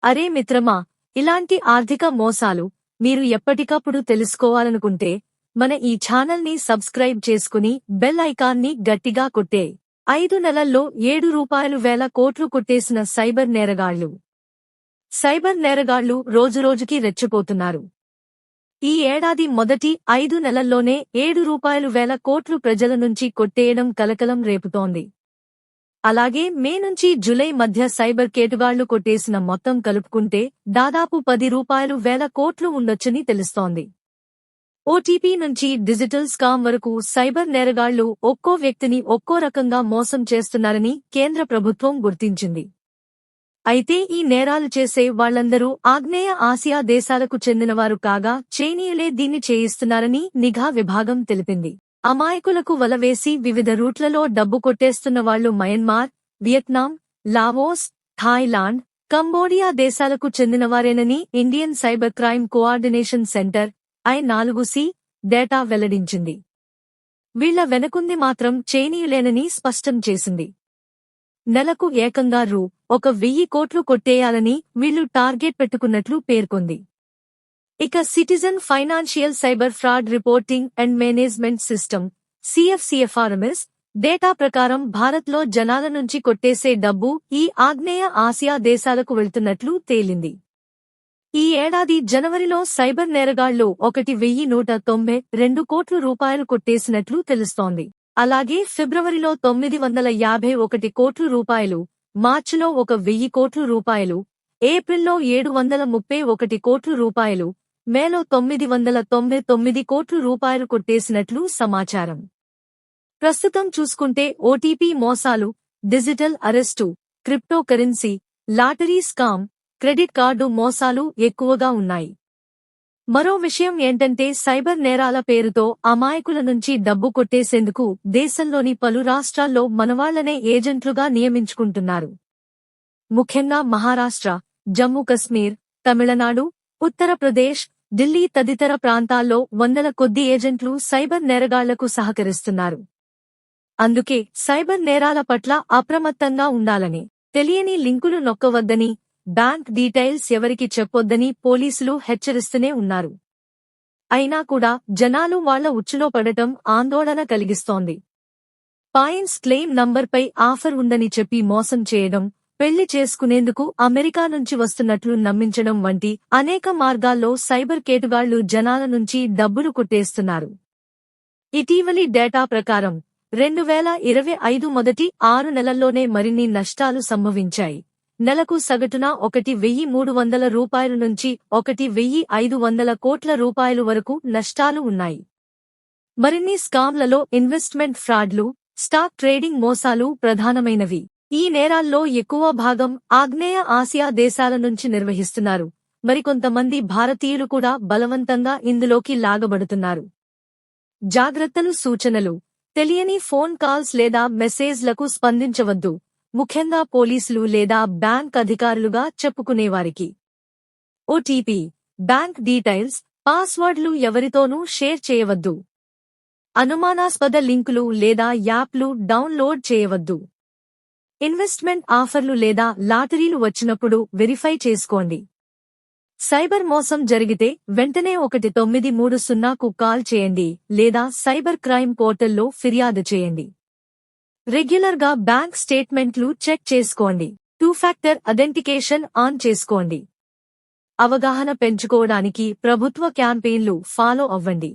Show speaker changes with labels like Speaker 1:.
Speaker 1: అరే మిత్రమా, ఇలాంటి ఆర్థిక మోసాలు మీరు ఎప్పటికప్పుడు తెలుసుకోవాలనుకుంటే మన ఈ ఛానల్ని సబ్స్క్రైబ్ చేసుకుని బెల్ ఐకాన్ని గట్టిగా కొట్టే. 5 నెలల్లో ₹7 కోట్లు కొట్టేసిన సైబర్ నేరగాళ్లు రోజురోజుకీ రెచ్చిపోతున్నారు. ఈ ఏడాది మొదటి 5 నెలల్లోనే ₹7 కోట్లు ప్రజల నుంచి కొట్టేయడం కలకలం రేపుతోంది. అలాగే మే నుంచి జూలై మధ్య సైబర్ కేటుగాళ్లు కొట్టేసిన మొత్తం కలుపుకుంటే దాదాపు ₹10 కోట్లు ఉండొచ్చని తెలుస్తోంది. ఓటీపీ నుంచి డిజిటల్ స్కామ్ వరకు సైబర్ నేరగాళ్లు ఒక్కో వ్యక్తిని ఒక్కో రకంగా మోసం చేస్తున్నారని కేంద్ర ప్రభుత్వం గుర్తించింది. అయితే ఈ నేరాలు చేసే వాళ్లందరూ ఆగ్నేయ ఆసియా దేశాలకు చెందినవారు కాగా చైనీయులే దీన్ని చేయిస్తున్నారని నిఘా విభాగం తెలిపింది. అమాయకులకు వలవేసి వివిధ రూట్లలో డబ్బు కొట్టేస్తున్న వాళ్లు Myanmar, Vietnam, Laos, Thailand, Cambodia దేశాలకు చెందినవారేనని Indian cyber crime coordination centre I4C data వెల్లడించింది. వీళ్ల వెనకుంది మాత్రం చైనీయులేనని స్పష్టం చేసింది. నెలకు ఏకంగా ₹1,000 కోట్లు కొట్టేయాలని వీళ్లు టార్గెట్ పెట్టుకున్నట్లు పేర్కొంది. ఇక citizen financial cyber fraud reporting and management system CFCFRMS data ప్రకారం భారత్లో జనాల నుంచి కొట్టేసే డబ్బు ఈ ఆగ్నేయ ఆసియా దేశాలకు వెళ్తున్నట్లు తేలింది. ఈ ఏడాది జనవరిలో సైబర్ నేరగాళ్లు ₹1,192 కోట్లు కొట్టేసినట్లు తెలుస్తోంది. అలాగే ఫిబ్రవరిలో ₹951 కోట్లు, మార్చిలో ₹1,000 కోట్లు, ఏప్రిల్లో ₹731 కోట్లు, మేలో ₹999 కోట్లు కొట్టేసినట్లు సమాచారం. ప్రస్తుతం చూసుకుంటే ఓటీపీ మోసాలు, digital arrest, crypto currency, lottery scam, credit card మోసాలు ఎక్కువగా ఉన్నాయి. మరో విషయం ఏంటంటే సైబర్ నేరాల పేరుతో అమాయకుల నుంచి డబ్బు కొట్టేసేందుకు దేశంలోని పలు రాష్ట్రాల్లో మనవాళ్లనే ఏజెంట్లుగా నియమించుకుంటున్నారు. ముఖ్యంగా మహారాష్ట్ర, జమ్మూ కశ్మీర్, తమిళనాడు, ఉత్తరప్రదేశ్, ఢిల్లీ తదితర ప్రాంతాల్లో వందల కొద్ది ఏజెంట్లు సైబర్ నేరగాళ్లకు సహకరిస్తున్నారు. అందుకే సైబర్ నేరాల పట్ల అప్రమత్తంగా ఉండాలని, తెలియని లింకులు నొక్కవద్దని, బ్యాంక్ డీటెయిల్స్ ఎవరికి చెప్పొద్దని పోలీసులు హెచ్చరిస్తూనే ఉన్నారు. అయినా కూడా జనాలు వాళ్ల ఉచ్చులో పడటం ఆందోళన కలిగిస్తోంది. పాయింట్స్ క్లెయిమ్ నంబర్పై ఆఫర్ ఉందని చెప్పి మోసం చేయడం, పెళ్లి చేసుకునేందుకు అమెరికా నుంచి వస్తున్నట్లు నమ్మించడం వంటి అనేక మార్గాల్లో సైబర్ కేటుగాళ్లు జనాల నుంచి డబ్బులు కొట్టేస్తున్నారు. ఇటీవలి డేటా ప్రకారం 2025 మొదటి 6 నెలల్లోనే మరిన్ని నష్టాలు సంభవించాయి. నెలకు సగటున ₹1,300 నుంచి ₹1,500 కోట్ల వరకు నష్టాలు ఉన్నాయి. మరిన్ని స్కామ్లలో ఇన్వెస్ట్మెంట్ ఫ్రాడ్లు, స్టాక్ ట్రేడింగ్ మోసాలు ప్రధానమైనవి. ఈ నేరాల్లో ఎక్కువ భాగం ఆగ్నేయ ఆసియా దేశాల నుంచి నిర్వహిస్తున్నారు. మరికొంతమంది భారతీయులు కూడా బలవంతంగా ఇందులోకి లాగబడుతున్నారు. జాగ్రత్తలు సూచనలు: తెలియని ఫోన్ కాల్స్ లేదా మెసేజ్లకు స్పందించవద్దు, ముఖ్యంగా పోలీసులు లేదా బ్యాంక్ అధికారులుగా చెప్పుకునేవారికి. ఓటీపీ, బ్యాంక్ డీటెయిల్స్, పాస్వర్డ్లు ఎవరితోనూ షేర్ చేయవద్దు. అనుమానాస్పద లింకులు లేదా యాప్లు డౌన్లోడ్ చేయవద్దు. ఇన్వెస్ట్మెంట్ ఆఫర్లు లేదా లాటరీలు వచ్చినప్పుడు వెరిఫై చేసుకోండి. సైబర్ మోసం జరిగితే వెంటనే 1930కు కాల్ చేయండి లేదా సైబర్ క్రైమ్ పోర్టల్లో ఫిర్యాదు చేయండి. రెగ్యులర్గా బ్యాంక్ స్టేట్మెంట్లు చెక్ చేసుకోండి. 2 ఫ్యాక్టర్ అథెంటికేషన్ ఆన్ చేసుకోండి. అవగాహన పెంచుకోవడానికి ప్రభుత్వ క్యాంపెయిన్లు ఫాలో అవ్వండి.